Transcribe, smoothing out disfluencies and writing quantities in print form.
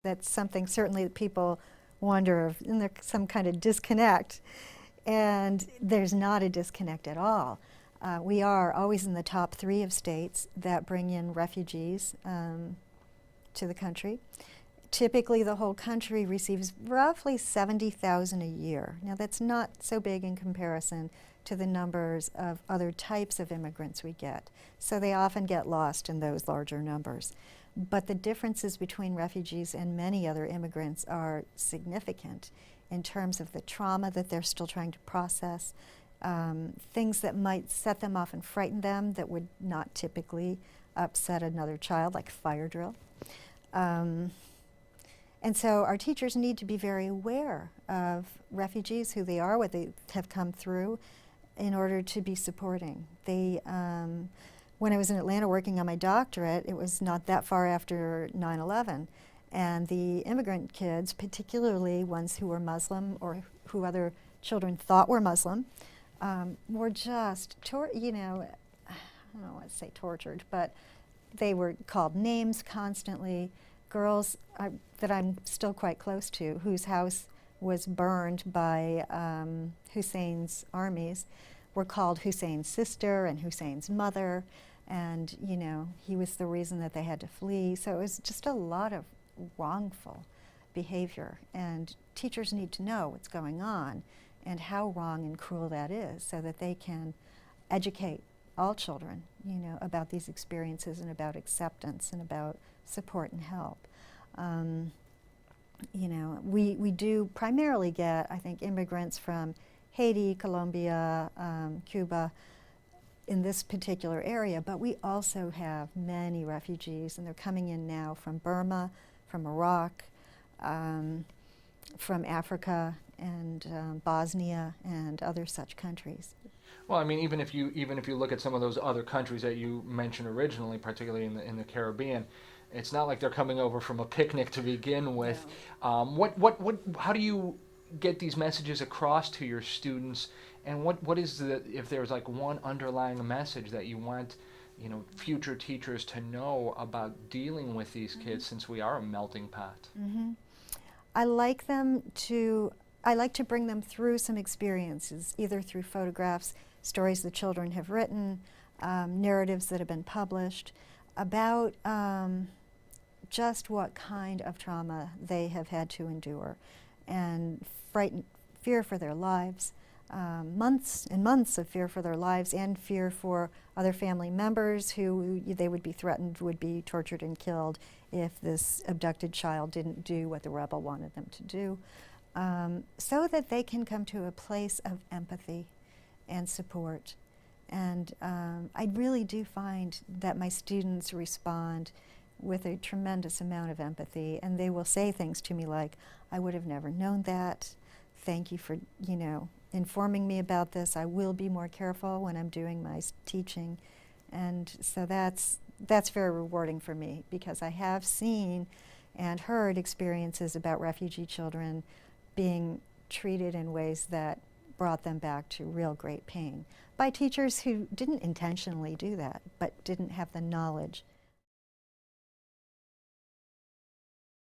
That's something certainly that people wonder if is there some kind of disconnect, and there's not a disconnect at all. We are always in the top 3 of states that bring in refugees to the country. Typically the whole country receives roughly 70,000 a year. Now that's not so big in comparison to the numbers of other types of immigrants we get. So they often get lost in those larger numbers. But the differences between refugees and many other immigrants are significant in terms of the trauma that they're still trying to process, things that might set them off and frighten them that would not typically upset another child, like fire drill. And so our teachers need to be very aware of refugees, who they are, what they have come through, in order to be supporting. They, when I was in Atlanta working on my doctorate, it was not that far after 9/11, and the immigrant kids, particularly ones who were Muslim or who other children thought were Muslim, were just, you know, I don't want to say tortured, but they were called names constantly. Girls that I'm still quite close to, whose house was burned by Hussein's armies, were called Hussein's sister and Hussein's mother, and you know, he was the reason that they had to flee. So it was just a lot of wrongful behavior, and teachers need to know what's going on and how wrong and cruel that is, so that they can educate all children, you know, about these experiences and about acceptance and about support and help. You know, we do primarily get, I think, immigrants from Haiti, Colombia, Cuba, in this particular area, but we also have many refugees, and they're coming in now from Burma, from Iraq, from Africa, and Bosnia, and other such countries. Well, I mean, even if you look at some of those other countries that you mentioned originally, particularly in the Caribbean, it's not like they're coming over from a picnic to begin with. No. How do you get these messages across to your students? And what is the, if there's like one underlying message that you want, you know, future teachers to know about dealing with these kids, since we are a melting pot? Mm-hmm. I like to bring them through some experiences, either through photographs, stories the children have written, narratives that have been published, about just what kind of trauma they have had to endure, and fear for their lives, months and months of fear for their lives, and fear for other family members who they would be threatened would be tortured and killed if this abducted child didn't do what the rebel wanted them to do, so that they can come to a place of empathy and support. And I really do find that my students respond with a tremendous amount of empathy, and they will say things to me like, "I would have never known that. Thank you for, you know, informing me about this. I will be more careful when I'm doing my teaching." And so that's very rewarding for me, because I have seen and heard experiences about refugee children being treated in ways that brought them back to real great pain by teachers who didn't intentionally do that, but didn't have the knowledge